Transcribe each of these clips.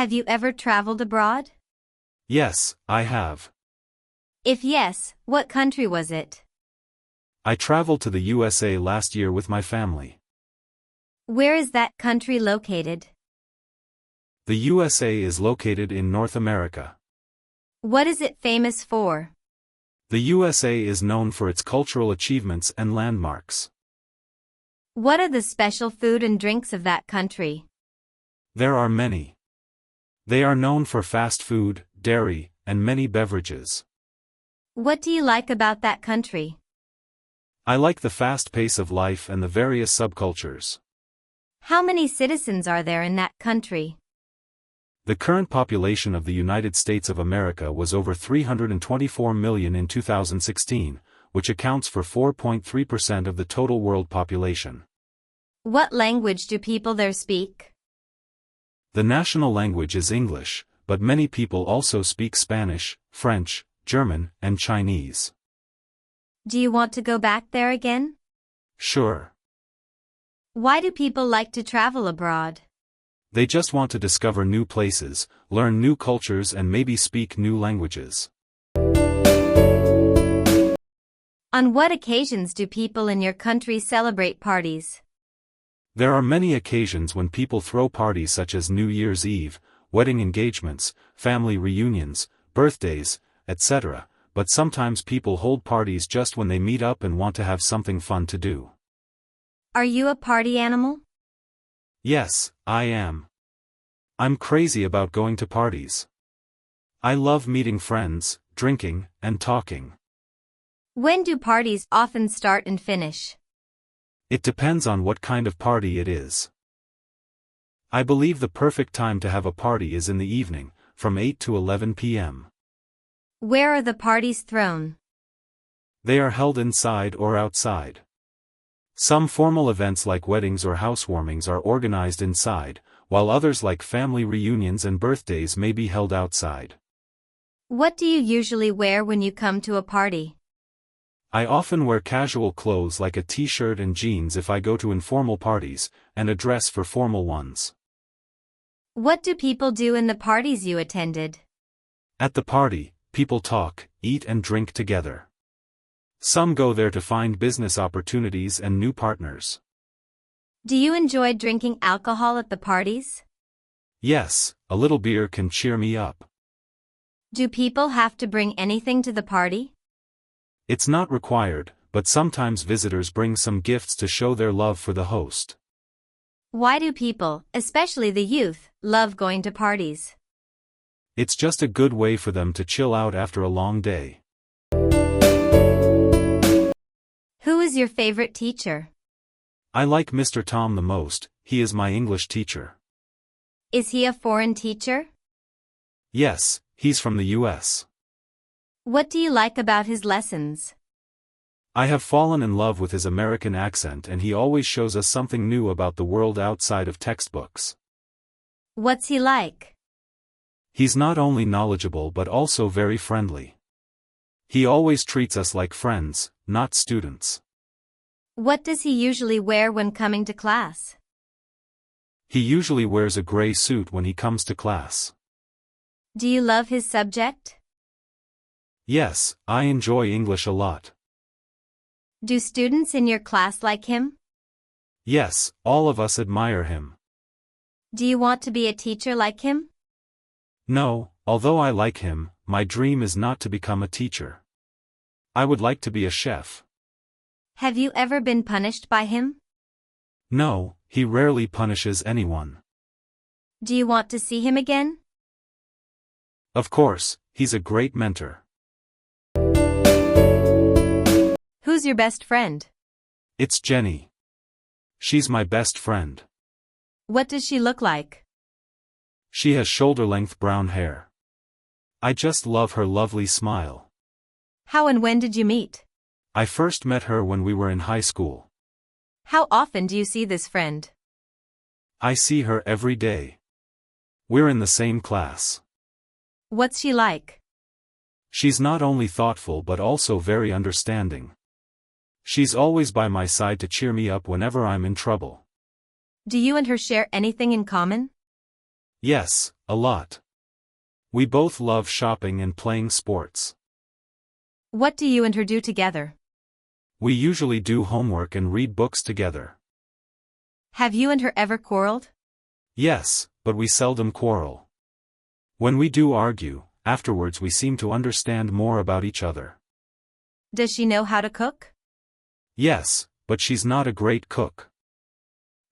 Have you ever traveled abroad? Yes, I have. If yes, what country was it? I traveled to the USA last year with my family. Where is that country located? The USA is located in North America. What is it famous for? The USA is known for its cultural achievements and landmarks. What are the special food and drinks of that country? There are many. They are known for fast food, dairy, and many beverages. What do you like about that country? I like the fast pace of life and the various subcultures. How many citizens are there in that country? The current population of the United States of America was over 324 million in 2016, which accounts for 4.3% of the total world population. What language do people there speak? The national language is English, but many people also speak Spanish, French, German, and Chinese. Do you want to go back there again? Sure. Why do people like to travel abroad? They just want to discover new places, learn new cultures, and maybe speak new languages. On what occasions do people in your country celebrate parties? There are many occasions when people throw parties such as New Year's Eve, wedding engagements, family reunions, birthdays, etc., but sometimes people hold parties just when they meet up and want to have something fun to do. Are you a party animal? Yes, I am. I'm crazy about going to parties. I love meeting friends, drinking, and talking. When do parties often start and finish? It depends on what kind of party it is. I believe the perfect time to have a party is in the evening, from 8 to 11 p.m. Where are the parties thrown? They are held inside or outside. Some formal events like weddings or housewarmings are organized inside, while others like family reunions and birthdays may be held outside. What do you usually wear when you come to a party? I often wear casual clothes like a t-shirt and jeans if I go to informal parties, and a dress for formal ones. What do people do in the parties you attended? At the party, people talk, eat and drink together. Some go there to find business opportunities and new partners. Do you enjoy drinking alcohol at the parties? Yes, a little beer can cheer me up. Do people have to bring anything to the party? It's not required, but sometimes visitors bring some gifts to show their love for the host. Why do people, especially the youth, love going to parties? It's just a good way for them to chill out after a long day. Who is your favorite teacher? I like Mr. Tom the most. He is my English teacher. Is he a foreign teacher? Yes, he's from the US. What do you like about his lessons? I have fallen in love with his American accent, and he always shows us something new about the world outside of textbooks. What's he like? He's not only knowledgeable but also very friendly. He always treats us like friends, not students. What does he usually wear when coming to class? He usually wears a gray suit when he comes to class. Do you love his subject? Yes, I enjoy English a lot. Do students in your class like him? Yes, all of us admire him. Do you want to be a teacher like him? No, although I like him, my dream is not to become a teacher. I would like to be a chef. Have you ever been punished by him? No, he rarely punishes anyone. Do you want to see him again? Of course, he's a great mentor. Who's your best friend? It's Jenny. She's my best friend. What does she look like? She has shoulder-length brown hair. I just love her lovely smile. How and when did you meet? I first met her when we were in high school. How often do you see this friend? I see her every day. We're in the same class. What's she like? She's not only thoughtful but also very understanding. She's always by my side to cheer me up whenever I'm in trouble. Do you and her share anything in common? Yes, a lot. We both love shopping and playing sports. What do you and her do together? We usually do homework and read books together. Have you and her ever quarreled? Yes, but we seldom quarrel. When we do argue, afterwards we seem to understand more about each other. Does she know how to cook? Yes, but she's not a great cook.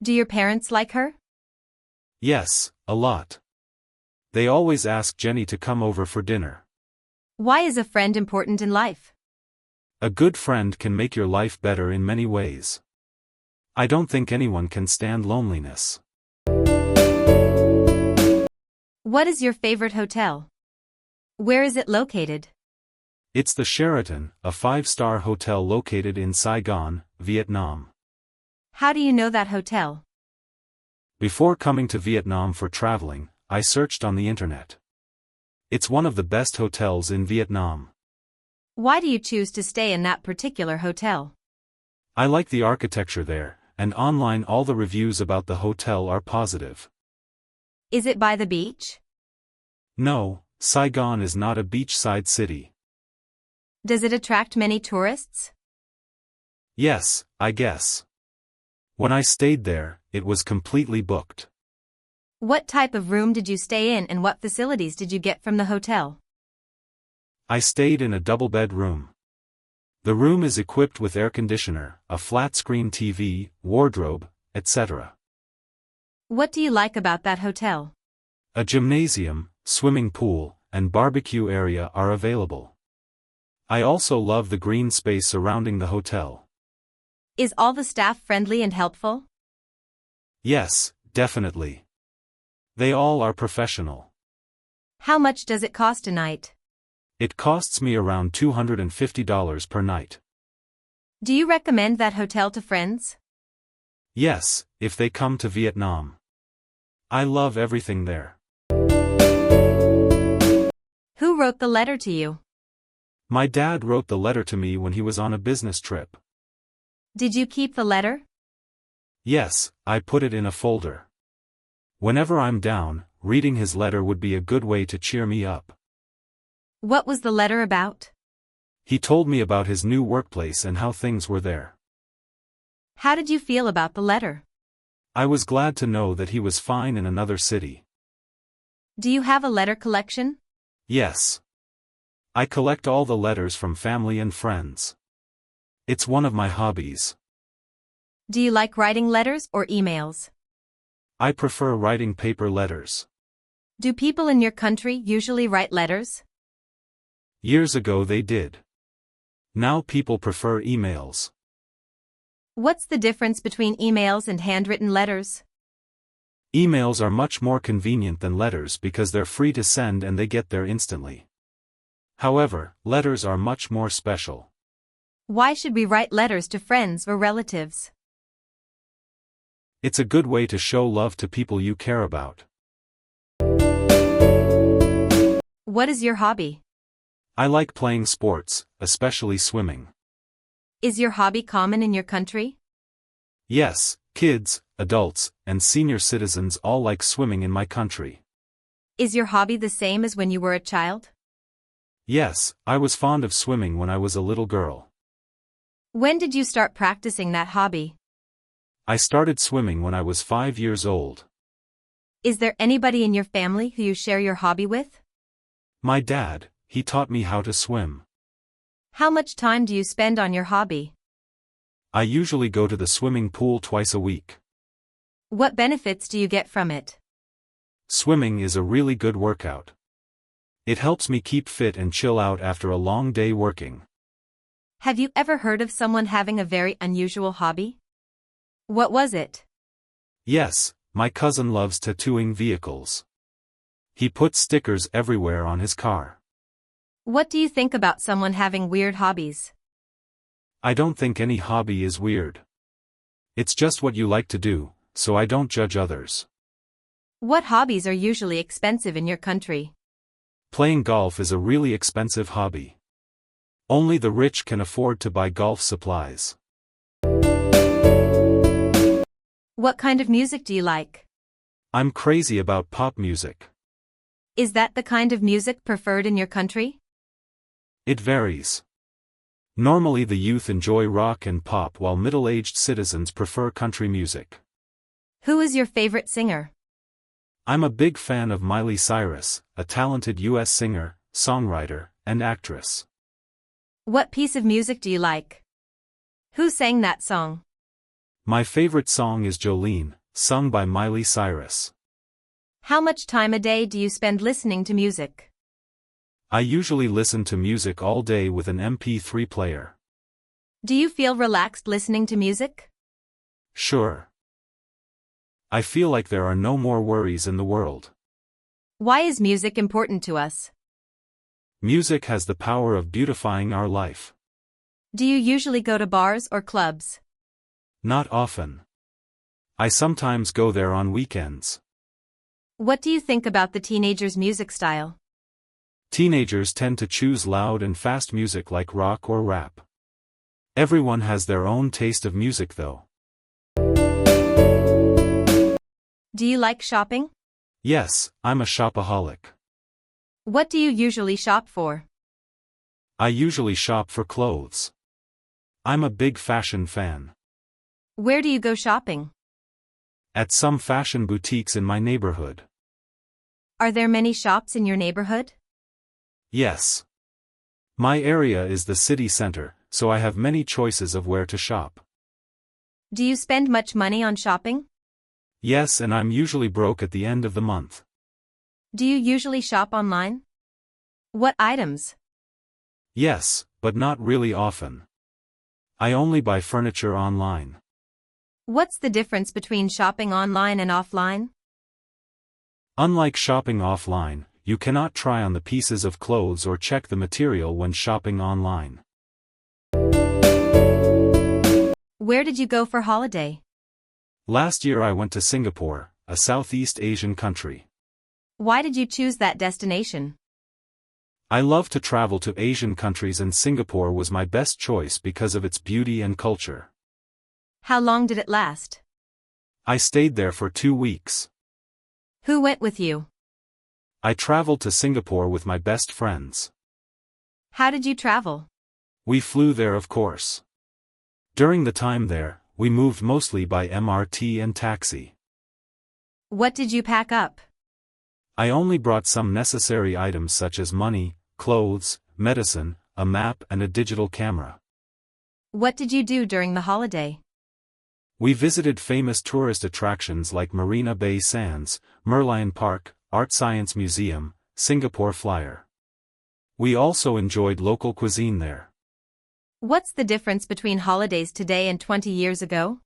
Do your parents like her? Yes, a lot. They always ask Jenny to come over for dinner. Why is a friend important in life? A good friend can make your life better in many ways. I don't think anyone can stand loneliness. What is your favorite hotel? Where is it located? It's the Sheraton, a 5-star hotel located in Saigon, Vietnam. How do you know that hotel? Before coming to Vietnam for traveling, I searched on the internet. It's one of the best hotels in Vietnam. Why do you choose to stay in that particular hotel? I like the architecture there, and online all the reviews about the hotel are positive. Is it by the beach? No, Saigon is not a beachside city. Does it attract many tourists? Yes, I guess. When I stayed there, it was completely booked. What type of room did you stay in and what facilities did you get from the hotel? I stayed in a double-bed room. The room is equipped with air conditioner, a flat-screen TV, wardrobe, etc. What do you like about that hotel? A gymnasium, swimming pool, and barbecue area are available. I also love the green space surrounding the hotel. Is all the staff friendly and helpful? Yes, definitely. They all are professional. How much does it cost a night? It costs me around $250 per night. Do you recommend that hotel to friends? Yes, if they come to Vietnam. I love everything there. Who wrote the letter to you? My dad wrote the letter to me when he was on a business trip. Did you keep the letter? Yes, I put it in a folder. Whenever I'm down, reading his letter would be a good way to cheer me up. What was the letter about? He told me about his new workplace and how things were there. How did you feel about the letter? I was glad to know that he was fine in another city. Do you have a letter collection? Yes. I collect all the letters from family and friends. It's one of my hobbies. Do you like writing letters or emails? I prefer writing paper letters. Do people in your country usually write letters? Years ago they did. Now people prefer emails. What's the difference between emails and handwritten letters? Emails are much more convenient than letters because they're free to send and they get there instantly. However, letters are much more special. Why should we write letters to friends or relatives? It's a good way to show love to people you care about. What is your hobby? I like playing sports, especially swimming. Is your hobby common in your country? Yes, kids, adults, and senior citizens all like swimming in my country. Is your hobby the same as when you were a child? Yes, I was fond of swimming when I was a little girl. When did you start practicing that hobby? I started swimming when I was 5 years old. Is there anybody in your family who you share your hobby with? My dad, he taught me how to swim. How much time do you spend on your hobby? I usually go to the swimming pool twice a week. What benefits do you get from it? Swimming is a really good workout. It helps me keep fit and chill out after a long day working. Have you ever heard of someone having a very unusual hobby? What was it? Yes, my cousin loves tattooing vehicles. He puts stickers everywhere on his car. What do you think about someone having weird hobbies? I don't think any hobby is weird. It's just what you like to do, so I don't judge others. What hobbies are usually expensive in your country? Playing golf is a really expensive hobby. Only the rich can afford to buy golf supplies. What kind of music do you like? I'm crazy about pop music. Is that the kind of music preferred in your country? It varies. Normally the youth enjoy rock and pop while middle-aged citizens prefer country music. Who is your favorite singer? I'm a big fan of Miley Cyrus, a talented U.S. singer, songwriter, and actress. What piece of music do you like? Who sang that song? My favorite song is Jolene, sung by Miley Cyrus. How much time a day do you spend listening to music? I usually listen to music all day with an MP3 player. Do you feel relaxed listening to music? Sure. I feel like there are no more worries in the world. Why is music important to us? Music has the power of beautifying our life. Do you usually go to bars or clubs? Not often. I sometimes go there on weekends. What do you think about the teenagers' music style? Teenagers tend to choose loud and fast music like rock or rap. Everyone has their own taste of music though. Do you like shopping? Yes, I'm a shopaholic. What do you usually shop for? I usually shop for clothes. I'm a big fashion fan. Where do you go shopping? At some fashion boutiques in my neighborhood. Are there many shops in your neighborhood? Yes. My area is the city center, so I have many choices of where to shop. Do you spend much money on shopping? Yes, and I'm usually broke at the end of the month. Do you usually shop online? What items? Yes, but not really often. I only buy furniture online. What's the difference between shopping online and offline? Unlike shopping offline, you cannot try on the pieces of clothes or check the material when shopping online. Where did you go for holiday? Last year I went to Singapore, a Southeast Asian country. Why did you choose that destination? I love to travel to Asian countries and Singapore was my best choice because of its beauty and culture. How long did it last? I stayed there for 2 weeks. Who went with you? I traveled to Singapore with my best friends. How did you travel? We flew there, of course. During the time there, we moved mostly by MRT and taxi. What did you pack up? I only brought some necessary items such as money, clothes, medicine, a map and a digital camera. What did you do during the holiday? We visited famous tourist attractions like Marina Bay Sands, Merlion Park, Art Science Museum, Singapore Flyer. We also enjoyed local cuisine there. What's the difference between holidays today and 20 years ago?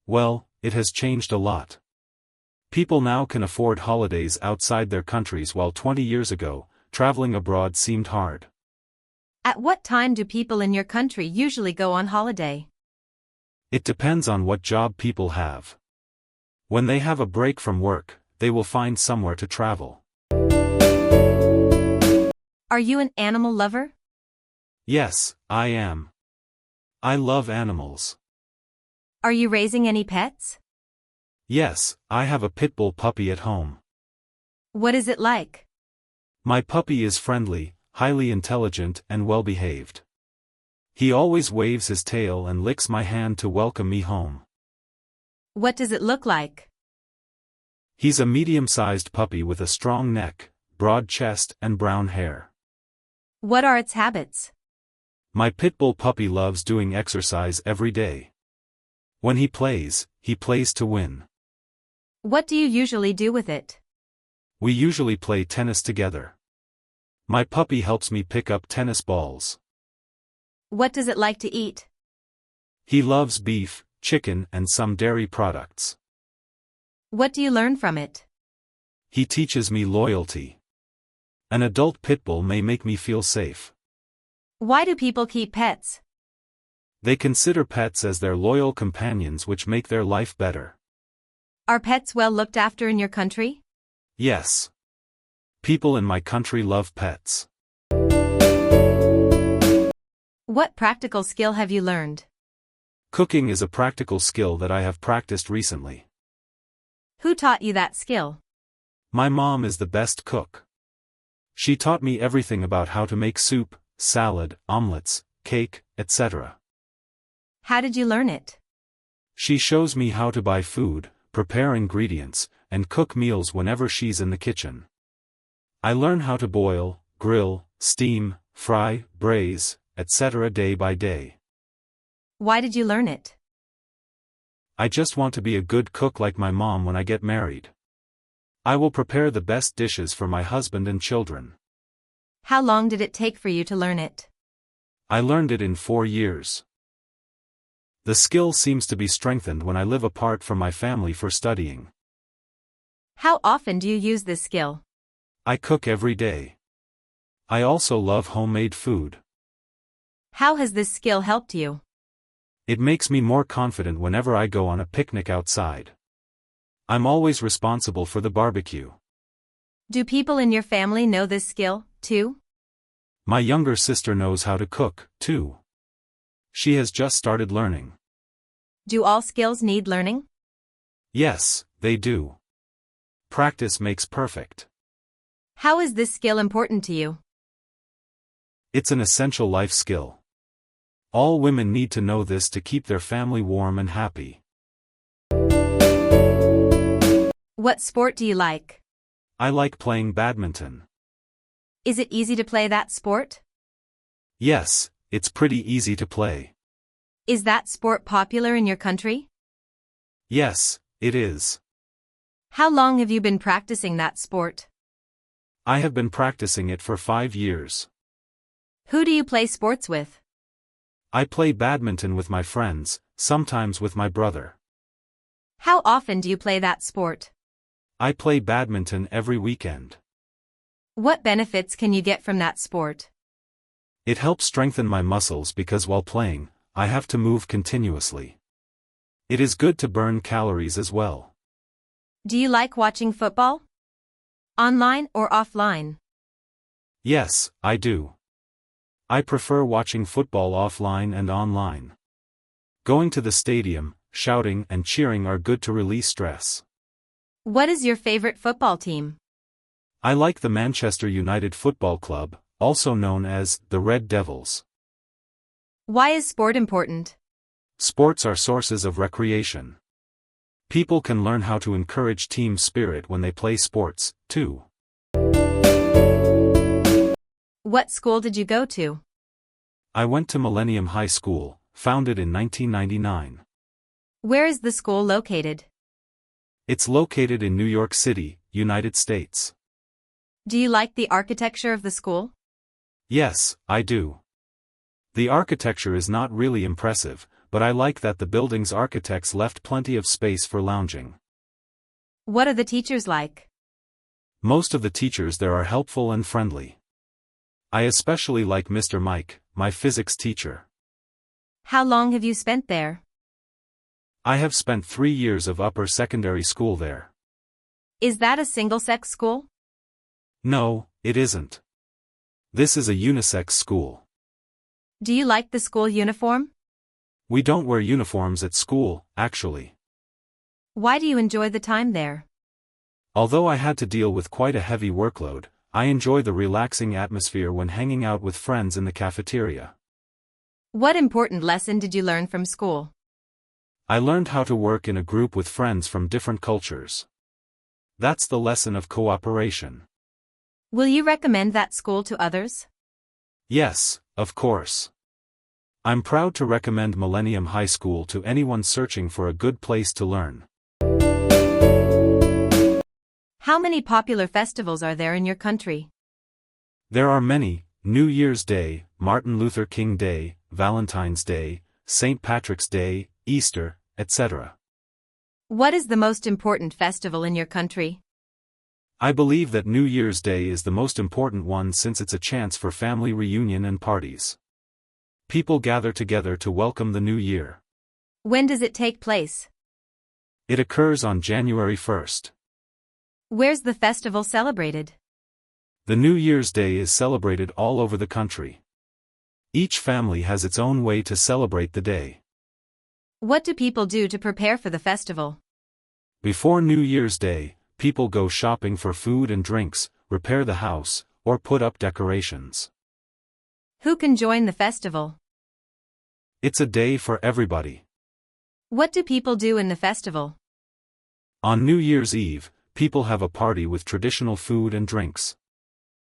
Well, it has changed a lot. People now can afford holidays outside their countries while 20 years ago, traveling abroad seemed hard. At what time do people in your country usually go on holiday? It depends on what job people have. When they have a break from work, they will find somewhere to travel. Are you an animal lover? Yes, I am. I love animals. Are you raising any pets? Yes, I have a pit bull puppy at home. What is it like? My puppy is friendly, highly intelligent and well-behaved. He always waves his tail and licks my hand to welcome me home. What does it look like? He's a medium-sized puppy with a strong neck, broad chest and brown hair. What are its habits? My pit bull puppy loves doing exercise every day. When he plays to win. What do you usually do with it? We usually play tennis together. My puppy helps me pick up tennis balls. What does it like to eat? He loves beef, chicken and some dairy products. What do you learn from it? He teaches me loyalty. An adult pit bull may make me feel safe. Why do people keep pets? They consider pets as their loyal companions which make their life better. Are pets well looked after in your country? Yes. People in my country love pets. What practical skill have you learned? Cooking is a practical skill that I have practiced recently. Who taught you that skill? My mom is the best cook. She taught me everything about how to make soup, salad, omelets, cake, etc. How did you learn it? She shows me how to buy food, prepare ingredients, and cook meals whenever she's in the kitchen. I learn how to boil, grill, steam, fry, braise, etc. day by day. Why did you learn it? I just want to be a good cook like my mom when I get married. I will prepare the best dishes for my husband and children. How long did it take for you to learn it? I learned it in 4 years. The skill seems to be strengthened when I live apart from my family for studying. How often do you use this skill? I cook every day. I also love homemade food. How has this skill helped you? It makes me more confident whenever I go on a picnic outside. I'm always responsible for the barbecue. Do people in your family know this skill, too? My younger sister knows how to cook, too. She has just started learning. Do all skills need learning? Yes, they do. Practice makes perfect. How is this skill important to you? It's an essential life skill. All women need to know this to keep their family warm and happy. What sport do you like? I like playing badminton. Is it easy to play that sport? Yes, it's pretty easy to play. Is that sport popular in your country? Yes, it is. How long have you been practicing that sport? I have been practicing it for 5 years. Who do you play sports with? I play badminton with my friends, sometimes with my brother. How often do you play that sport? I play badminton every weekend. What benefits can you get from that sport? It helps strengthen my muscles because while playing, I have to move continuously. It is good to burn calories as well. Do you like watching football? Online or offline? Yes, I do. I prefer watching football offline and online. Going to the stadium, shouting and cheering are good to release stress. What is your favorite football team? I like the Manchester United Football Club, also known as the Red Devils. Why is sport important? Sports are sources of recreation. People can learn how to encourage team spirit when they play sports, too. What school did you go to? I went to Millennium High School, founded in 1999. Where is the school located? It's located in New York City, United States. Do you like the architecture of the school? Yes, I do. The architecture is not really impressive, but I like that the building's architects left plenty of space for lounging. What are the teachers like? Most of the teachers there are helpful and friendly. I especially like Mr. Mike, my physics teacher. How long have you spent there? I have spent 3 years of upper secondary school there. Is that a single-sex school? No, it isn't. This is a unisex school. Do you like the school uniform? We don't wear uniforms at school, actually. Why do you enjoy the time there? Although I had to deal with quite a heavy workload, I enjoy the relaxing atmosphere when hanging out with friends in the cafeteria. What important lesson did you learn from school? I learned how to work in a group with friends from different cultures. That's the lesson of cooperation. Will you recommend that school to others? Yes, of course. I'm proud to recommend Millennium High School to anyone searching for a good place to learn. How many popular festivals are there in your country? There are many: New Year's Day, Martin Luther King Day, Valentine's Day, St. Patrick's Day, Easter, etc. What is the most important festival in your country? I believe that New Year's Day is the most important one since it's a chance for family reunion and parties. People gather together to welcome the new year. When does it take place? It occurs on January 1st. Where's the festival celebrated? The New Year's Day is celebrated all over the country. Each family has its own way to celebrate the day. What do people do to prepare for the festival? Before New Year's Day, people go shopping for food and drinks, repair the house, or put up decorations. Who can join the festival? It's a day for everybody. What do people do in the festival? On New Year's Eve, people have a party with traditional food and drinks.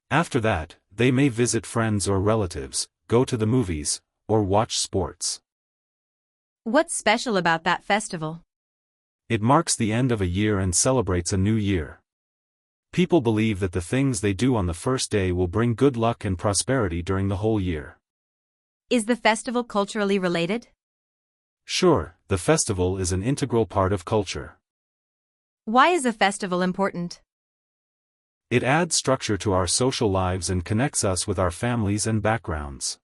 After that, they may visit friends or relatives, go to the movies, or watch sports. What's special about that festival? It marks the end of a year and celebrates a new year. People believe that the things they do on the first day will bring good luck and prosperity during the whole year. Is the festival culturally related? Sure, the festival is an integral part of culture. Why is a festival important? It adds structure to our social lives and connects us with our families and backgrounds.